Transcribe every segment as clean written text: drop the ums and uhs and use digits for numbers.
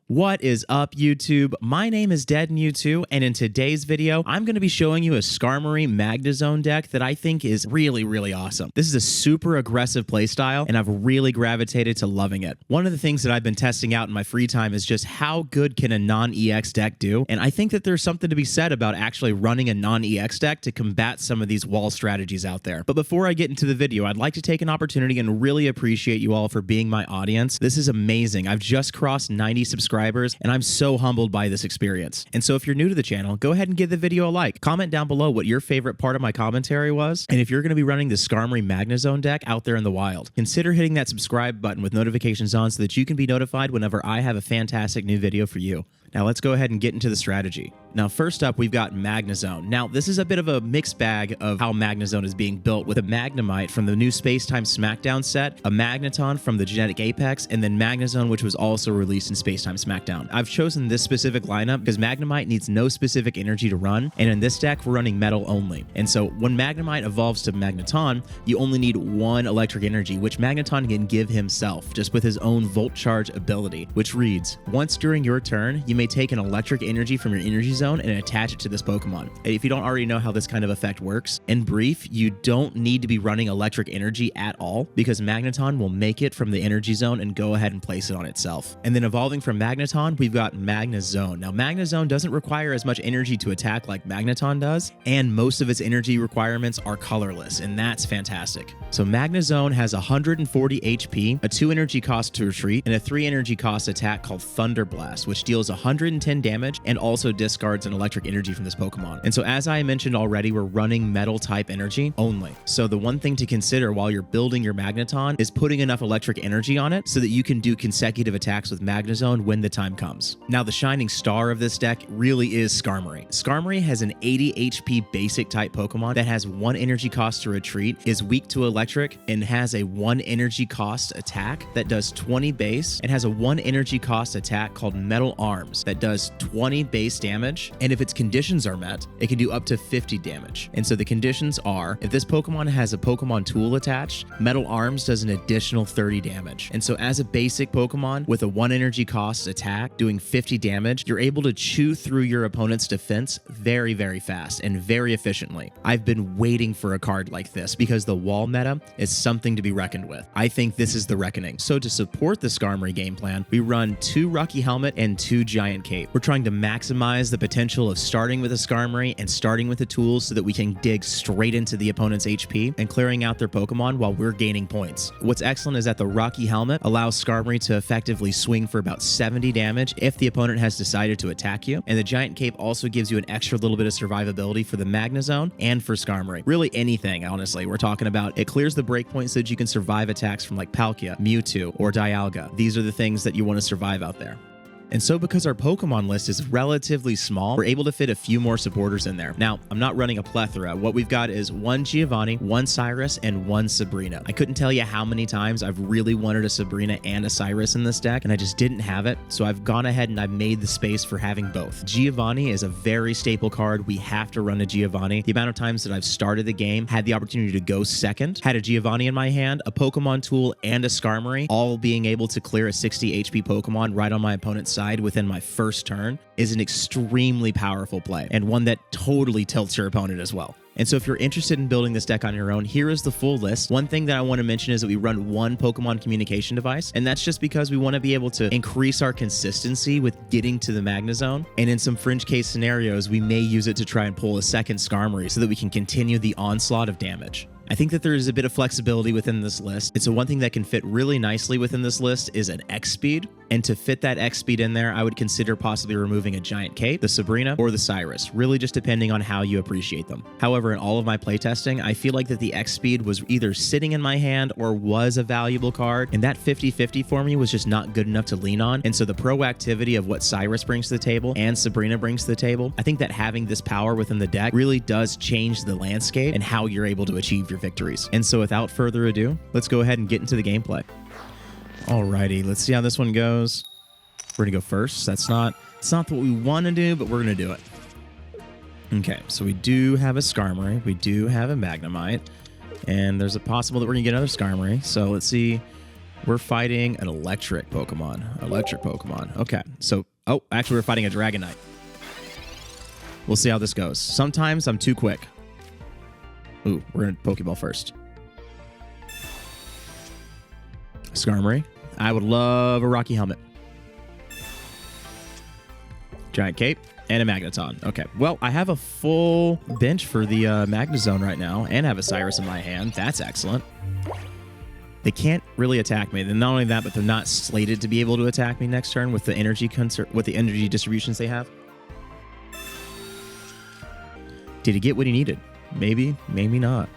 What is up, YouTube? My name is Dead2, and in today's video, I'm going to be showing you a Skarmory Magnezone deck that I think is really awesome. This is a super aggressive playstyle, and I've really gravitated to loving it. One of the things that I've been testing out in my free time is just how good can a non-EX deck do, and I think that there's something to be said about actually running a non-EX deck to combat some of these wall strategies out there. But before I get into the video, I'd like to take an opportunity and really appreciate you all for being my audience. This is amazing. I've just crossed 90 subscribers, and I'm so humbled by this experience. And so if you're new to the channel, go ahead and give the video a like. Comment down below what your favorite part of my commentary was, and if you're going to be running the Skarmory Magnezone deck out there in the wild, consider hitting that subscribe button with notifications on so that you can be notified whenever I have a fantastic new video for you. Now let's go ahead and get into the strategy. Now first up, we've got Magnezone. Now this is a bit of a mixed bag of how Magnezone is being built, with a Magnemite from the new Space-Time Smackdown set, a Magneton from the Genetic Apex, and then Magnezone, which was also released in Space-Time Smackdown. I've chosen this specific lineup because Magnemite needs no specific energy to run, and in this deck we're running metal only. And so when Magnemite evolves to Magneton, you only need one electric energy, which Magneton can give himself just with his own Volt Charge ability, which reads, once during your turn, you may take an electric energy from your energy zone and attach it to this Pokemon. And if you don't already know how this kind of effect works, in brief, you don't need to be running electric energy at all, because Magneton will make it from the energy zone and go ahead and place it on itself. And then evolving from Magneton, we've got Magnezone. Now Magnezone doesn't require as much energy to attack like Magneton does, and most of its energy requirements are colorless, and that's fantastic. So Magnezone has 140 HP, a 2 energy cost to retreat, and a 3 energy cost attack called Thunder Blast, which deals 110 damage and also discards an electric energy from this Pokemon. And so as I mentioned already, we're running metal type energy only. So the one thing to consider while you're building your Magneton is putting enough electric energy on it so that you can do consecutive attacks with Magnezone when the time comes. Now the shining star of this deck really is Skarmory. Skarmory has an 80 HP basic type Pokemon that has 1 energy cost to retreat, is weak to electric, and has a 1 energy cost attack that does 20 base, and has a 1 energy cost attack called Metal Arms that does 20 base damage, and if its conditions are met, it can do up to 50 damage. And so the conditions are, if this Pokemon has a Pokemon tool attached, Metal Arms does an additional 30 damage. And so as a basic Pokemon with a 1 energy cost attack doing 50 damage, you're able to chew through your opponent's defense very fast and very efficiently. I've been waiting for a card like this because the wall meta is something to be reckoned with. I think this is the reckoning. So to support the Skarmory game plan, we run 2 Rocky Helmet and 2 Giant Cape. We're trying to maximize the potential of starting with a Skarmory and starting with the tools so that we can dig straight into the opponent's HP and clearing out their Pokemon while we're gaining points. What's excellent is that the Rocky Helmet allows Skarmory to effectively swing for about 70 damage if the opponent has decided to attack you, and the Giant Cape also gives you an extra little bit of survivability for the Magnezone and for Skarmory. Really anything, honestly, we're talking about. It clears the breakpoint so that you can survive attacks from like Palkia, Mewtwo, or Dialga. These are the things that you want to survive out there. And so because our Pokemon list is relatively small, we're able to fit a few more supporters in there. Now, I'm not running a plethora. What we've got is 1 Giovanni, 1 Cyrus, and 1 Sabrina. I couldn't tell you how many times I've really wanted a Sabrina and a Cyrus in this deck, and I just didn't have it. So I've gone ahead and I've made the space for having both. Giovanni is a very staple card. We have to run a Giovanni. The amount of times that I've started the game, had the opportunity to go second, had a Giovanni in my hand, a Pokemon tool, and a Skarmory, all being able to clear a 60 HP Pokemon right on my opponent's side within my first turn, is an extremely powerful play, and one that totally tilts your opponent as well. And so if you're interested in building this deck on your own, here is the full list. One thing that I want to mention is that we run 1 Pokemon communication device, and that's just because we want to be able to increase our consistency with getting to the Magnezone, and in some fringe case scenarios, we may use it to try and pull a second Skarmory so that we can continue the onslaught of damage. I think that there is a bit of flexibility within this list. And so one thing that can fit really nicely within this list is an X speed. And to fit that X speed in there, I would consider possibly removing a Giant Cape, the Sabrina, or the Cyrus, really just depending on how you appreciate them. However, in all of my playtesting, I feel like that the X speed was either sitting in my hand or was a valuable card, and that 50-50 for me was just not good enough to lean on. And so the proactivity of what Cyrus brings to the table and Sabrina brings to the table, I think that having this power within the deck really does change the landscape and how you're able to achieve your victories. And so without further ado, let's go ahead and get into the gameplay. Alrighty, let's see how this one goes. We're gonna go first. It's not what we want to do, but we're gonna do it. Okay, so we do have a Skarmory, we do have a Magnemite, and there's a possible that we're gonna get another Skarmory. So let's see We're fighting an electric Pokemon. Electric Pokemon. Okay. So, oh, actually, we're fighting a Dragonite. We'll see how this goes. Sometimes I'm too quick. Ooh, we're going to Pokeball first. Skarmory. I would love a Rocky Helmet. Giant Cape. And a Magneton. Okay. Well, I have a full bench for the Magnezone right now and have a Cyrus in my hand. That's excellent. They can't really attack me. And not only that, but they're not slated to be able to attack me next turn with the energy distributions they have. Did he get what he needed? Maybe, maybe not.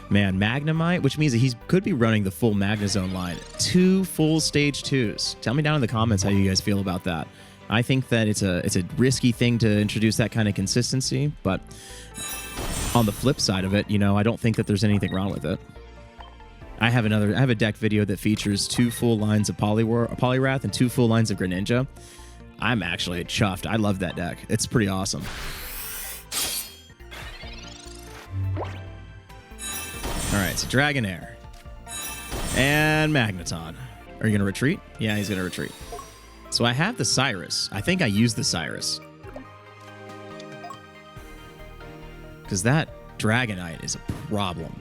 Man, Magnemite, which means that he could be running the full Magnezone line. 2 full stage 2s. Tell me down in the comments how you guys feel about that. I think that it's a risky thing to introduce that kind of consistency, but on the flip side of it, you know, I don't think that there's anything wrong with it. I have a deck video that features 2 full lines of Poliwrath and 2 full lines of Greninja. I'm actually chuffed. I love that deck. It's pretty awesome. All right, so Dragonair and Magneton. Are you going to retreat? Yeah, he's going to retreat. So I have the Cyrus. I think I used the Cyrus. Because that Dragonite is a problem.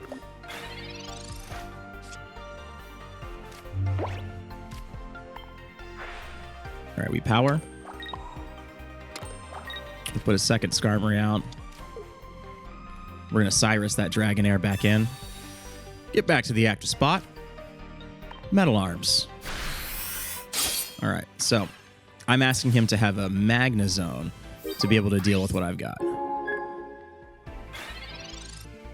All right, we power. We'll put a second Skarmory out. We're going to Cyrus that Dragonair back in. Get back to the active spot. Metal Arms. All right, so I'm asking him to have a Magnezone to be able to deal with what I've got.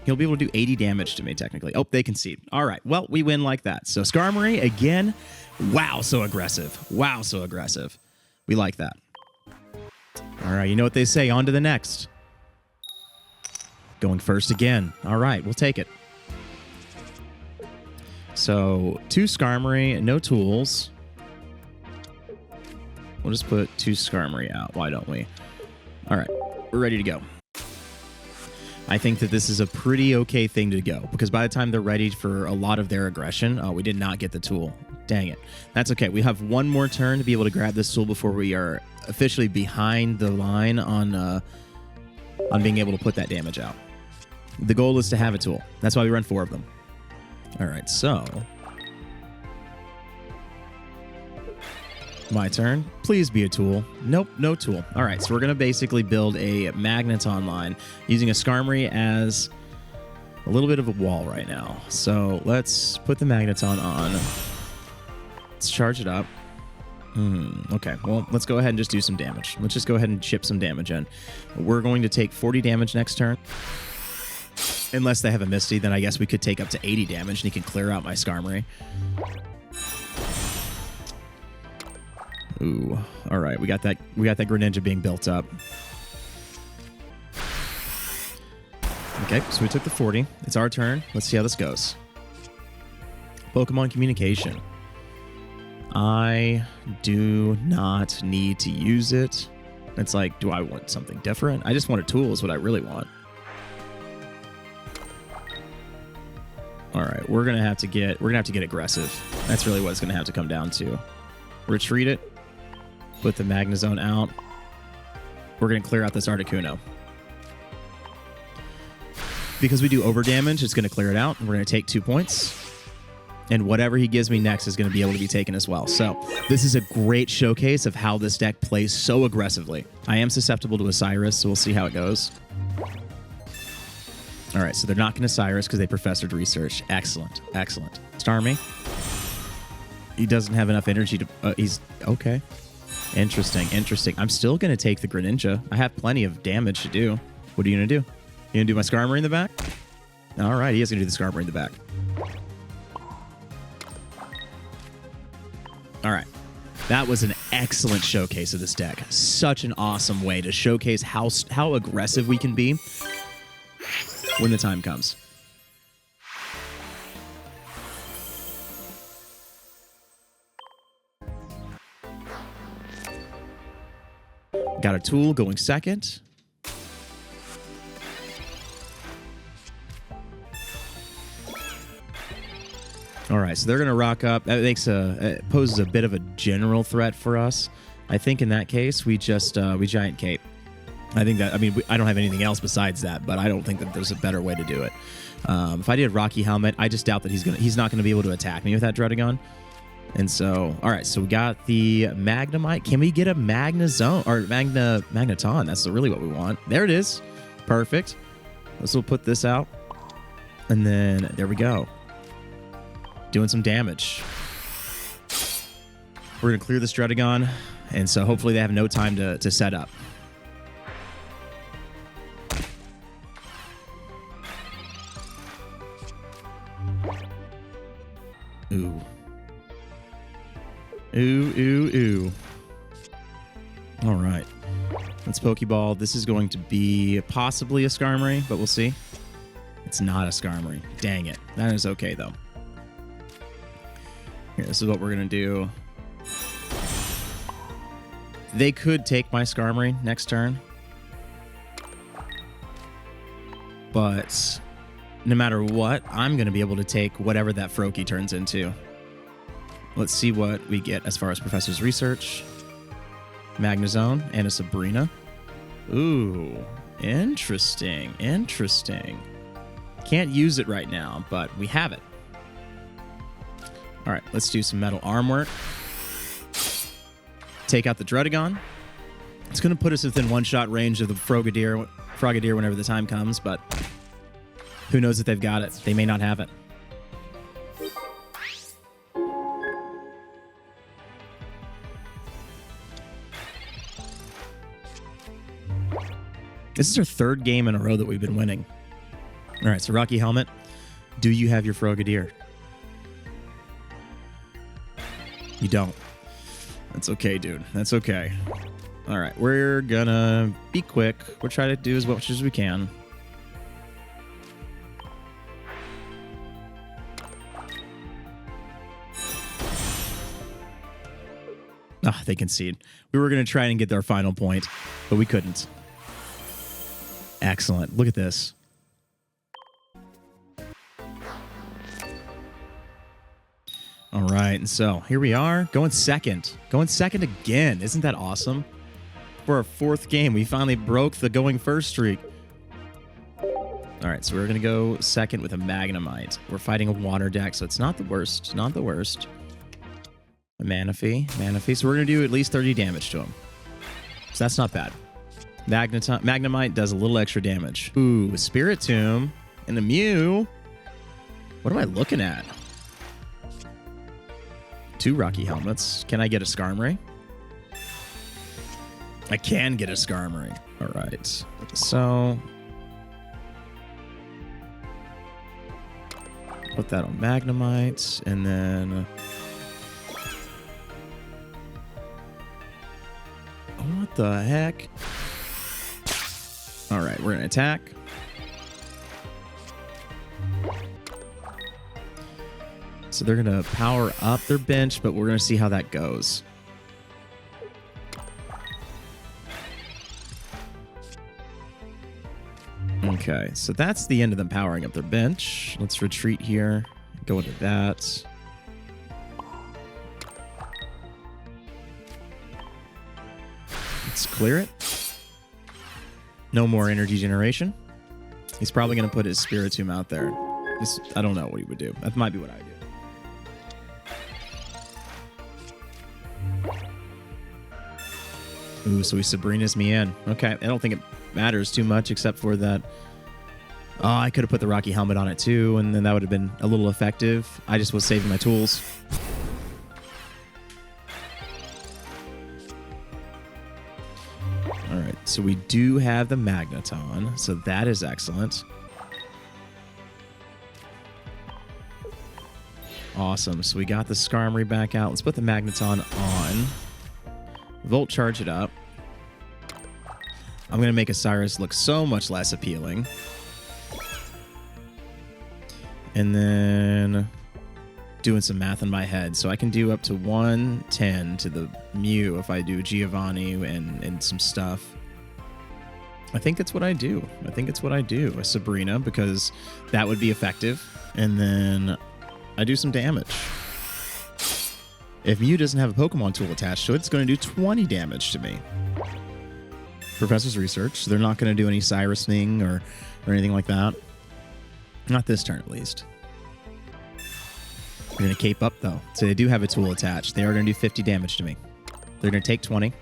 He'll be able to do 80 damage to me, technically. Oh, they concede. All right, well, we win like that. So Skarmory, again, wow, so aggressive. Wow, so aggressive. We like that. All right, you know what they say, on to the next. Going first again. All right, we'll take it. So 2 Skarmory, no tools. We'll just put 2 Skarmory out. Why don't we? All right, we're ready to go. I think that this is a pretty okay thing to go because by the time they're ready for a lot of their aggression, we did not get the tool. Dang it. That's okay. We have one more turn to be able to grab this tool before we are officially behind the line on being able to put that damage out. The goal is to have a tool. That's why we run 4 of them. All right, so my turn. Please be a tool. Nope, no tool. All right, so we're going to basically build a Magneton line using a Skarmory as a little bit of a wall right now. So let's put the Magneton on. Let's charge it up. Okay, well, let's go ahead and just do some damage. Let's just go ahead and chip some damage in. We're going to take 40 damage next turn. Unless they have a Misty, then I guess we could take up to 80 damage and he can clear out my Skarmory. Ooh, all right, we got that Greninja being built up. Okay, so we took the 40. It's our turn. Let's see how this goes. Pokemon Communication. I do not need to use it. It's like, do I want something different? I just want a tool is what I really want. All right, we're gonna have to get aggressive. That's really what it's gonna have to come down to. Retreat it. Put the Magnezone out. We're gonna clear out this Articuno. Because we do over damage, it's gonna clear it out. We're gonna take 2 points. And whatever he gives me next is gonna be able to be taken as well. So this is a great showcase of how this deck plays so aggressively. I am susceptible to a Cyrus, so we'll see how it goes. All right, so they're not going to Cyrus because they professored research. Excellent, excellent. Starmie. He doesn't have enough energy to... he's... Okay. Interesting, interesting. I'm still going to take the Greninja. I have plenty of damage to do. What are you going to do? You going to do my Skarmory in the back? All right, he is going to do the Skarmory in the back. All right. That was an excellent showcase of this deck. Such an awesome way to showcase how aggressive we can be when the time comes. Got a tool going second. All right, so they're going to rock up. That makes it poses a bit of a general threat for us. I think in that case, we just we Giant Cape. I think that, I mean, I don't have anything else besides that, but I don't think that there's a better way to do it. If I did Rocky Helmet, I just doubt that he's not going to be able to attack me with that Dredagon. And so, all right, so we got the Magnemite. Can we get a Magnezone or Magneton? That's really what we want. There it is. Perfect. We'll put this out. And then there we go. Doing some damage. We're going to clear this Dredagon. And so hopefully they have no time to set up. Ooh. Ooh. All right. Let's Pokeball. This is going to be possibly a Skarmory, but we'll see. It's not a Skarmory. Dang it. That is okay, though. Here, this is what we're going to do. They could take my Skarmory next turn. But no matter what, I'm going to be able to take whatever that Froakie turns into. Let's see what we get as far as Professor's Research. Magnezone and a Sabrina. Ooh, interesting. Can't use it right now, but we have it. All right, let's do some Metal Arm work. Take out the Dredagon. It's going to put us within one-shot range of the Frogadier whenever the time comes, but who knows if they've got it. They may not have it. This is our third game in a row that we've been winning. All right, so Rocky Helmet, do you have your Frogadier? You don't. That's okay, dude. That's okay. All right, we're gonna be quick. We'll try to do as much as we can. Ah, they concede. We were gonna try and get their final point, but we couldn't. Excellent. Look at this. All right, and so here we are, going second. Going second again. Isn't that awesome? For our fourth game, we finally broke the going first streak. All right, so we're going to go second with a Magnemite. We're fighting a water deck, so it's not the worst. Not the worst. A Manaphy. So we're going to do at least 30 damage to him. So that's not bad. Magnemite does a little extra damage. Ooh, a Spiritomb and a Mew. What am I looking at? 2 Rocky Helmets. Can I get a Skarmory? I can get a Skarmory. All right. So put that on Magnemite, and then what the heck? All right, we're gonna attack. So they're gonna power up their bench, but we're gonna see how that goes. Okay, so that's the end of them powering up their bench. Let's retreat here. Go into that. Let's clear it. No more energy generation. He's probably going to put his Spiritomb out there. I don't know what he would do. That might be what I do. Ooh, so he Sabrina's me in. Okay, I don't think it matters too much except for that. Oh, I could have put the Rocky Helmet on it too, and then that would have been a little effective. I just was saving my tools. All right, so we do have the Magneton, so that is excellent. Awesome, so we got the Skarmory back out. Let's put the Magneton on. Volt charge it up. I'm going to make Osiris look so much less appealing. And then doing some math in my head. So I can do up to 110 to the Mew if I do Giovanni and some stuff. I think that's what I do. A Sabrina, because that would be effective. And then I do some damage. If Mew doesn't have a Pokemon tool attached to it, it's going to do 20 damage to me. Professor's Research. They're not going to do any Cyrus thing or anything like that. Not this turn, at least. They're going to cape up, though. So they do have a tool attached. They are going to do 50 damage to me. They're going to take 20.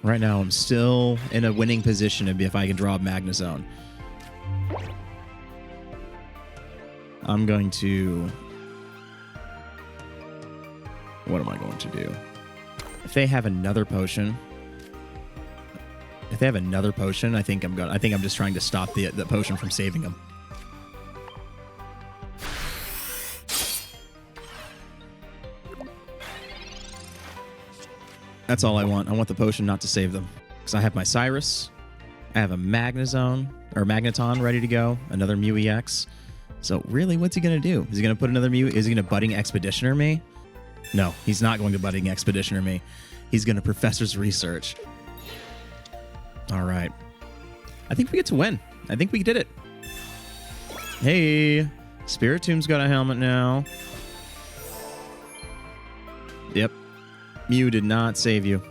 Right now, I'm still in a winning position if I can draw a Magnezone. I'm going to... What am I going to do? If they have another potion... I think I'm just trying to stop the potion from saving them. That's all I want. I want the potion not to save them. Because I have my Cyrus. I have a Magnezone, or Magneton ready to go. Another Mew EX. So really, what's he going to do? Is he going to put another Mew? Is he going to Budding Expeditioner me? No, he's not going to Budding Expeditioner me. He's going to Professor's Research. All right. I think we get to win. I think we did it. Hey, Spiritomb's got a helmet now. Yep. Mew did not save you.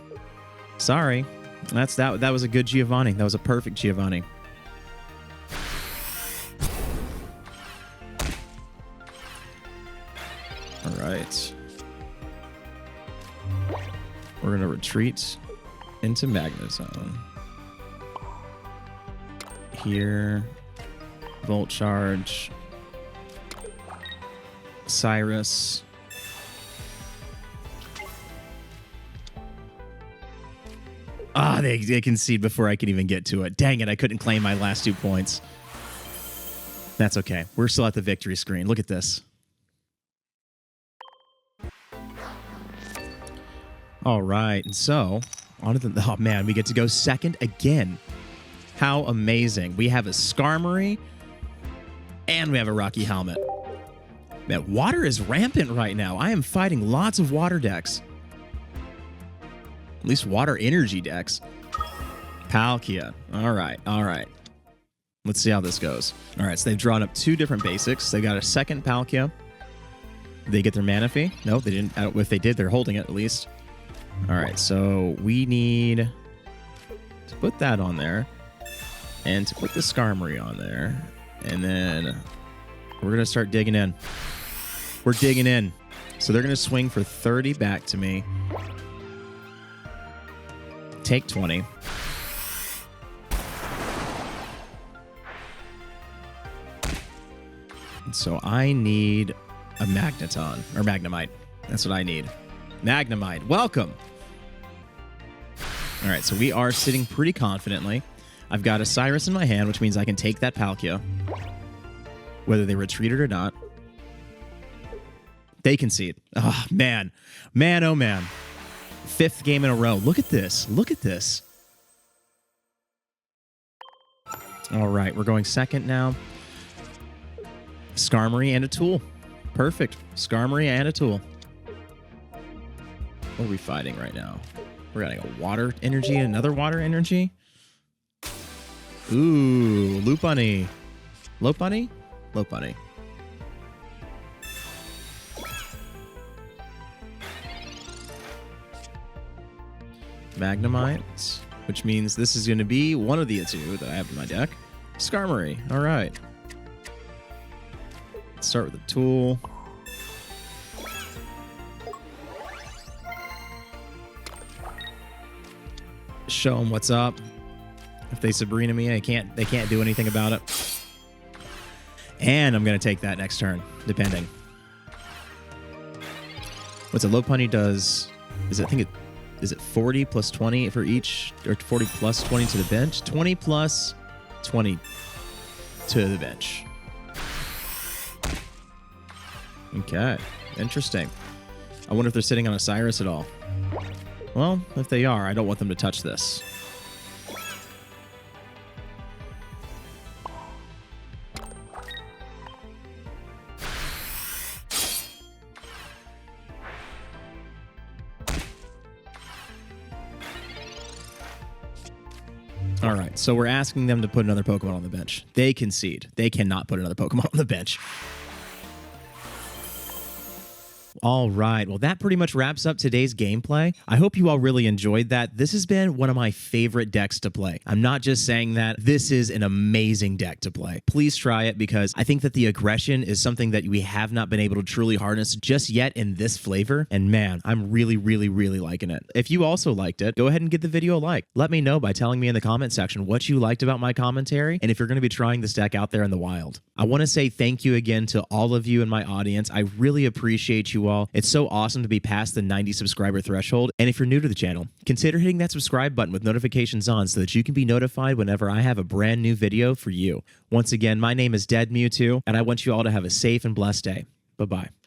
Sorry. That was a good Giovanni. That was a perfect Giovanni. All right. We're going to retreat into Magnezone. Here. Volt Charge. Cyrus. Ah, they concede before I could even get to it. Dang it, I couldn't claim my last 2 points. That's okay. We're still at the victory screen. Look at this. All right, and so, on to the... Oh, man, we get to go second again. How amazing. We have a Skarmory, and we have a Rocky Helmet. Man, water is rampant right now. I am fighting lots of water decks. At least water energy decks. Palkia. All right, all right. Let's see how this goes. All right, so they've drawn up 2 different basics. They got a second Palkia. Did they get their Manaphy? No, they didn't. If they did, they're holding it at least. All right, so we need to put that on there and to put the Skarmory on there. And then we're going to start digging in. We're digging in. So they're going to swing for 30 back to me. Take 20. And so I need a Magneton, or Magnemite. That's what I need. Magnemite, welcome. All right, so we are sitting pretty confidently. I've got a Cyrus in my hand, which means I can take that Palkia, whether they retreat it or not. They concede. Oh, man. Man, oh, man. 5th game in a row. Look at this. Look at this. All right, we're going second now. Skarmory and a tool. Perfect. Skarmory and a tool. What are we fighting right now? We're getting a water energy and another water energy. Ooh, Lopunny. Lopunny? Lopunny. Magnemite, which means this is going to be one of the 2 that I have in my deck. Skarmory. All right. Let's start with the tool. Show them what's up. If they Sabrina me, they can't do anything about it. And I'm going to take that next turn, depending. What's a Lopunny does is is it 40 plus 20 for each, or 40 plus 20 to the bench? 20 plus 20 to the bench. Okay, interesting. I wonder if they're sitting on a Cyrus at all. Well, if they are, I don't want them to touch this. All right, so we're asking them to put another Pokemon on the bench. They concede. They cannot put another Pokemon on the bench. All right, well, that pretty much wraps up today's gameplay. I hope you all really enjoyed that. This has been one of my favorite decks to play. I'm not just saying that. This is an amazing deck to play. Please try it because I think that the aggression is something that we have not been able to truly harness just yet in this flavor. And man, I'm really liking it. If you also liked it, go ahead and give the video a like. Let me know by telling me in the comment section what you liked about my commentary and if you're going to be trying this deck out there in the wild. I want to say thank you again to all of you in my audience. I really appreciate you all. It's so awesome to be past the 90 subscriber threshold. And if you're new to the channel, consider hitting that subscribe button with notifications on so that you can be notified whenever I have a brand new video for you. Once again, my name is Dead Mewtwo, and I want you all to have a safe and blessed day. Bye-bye.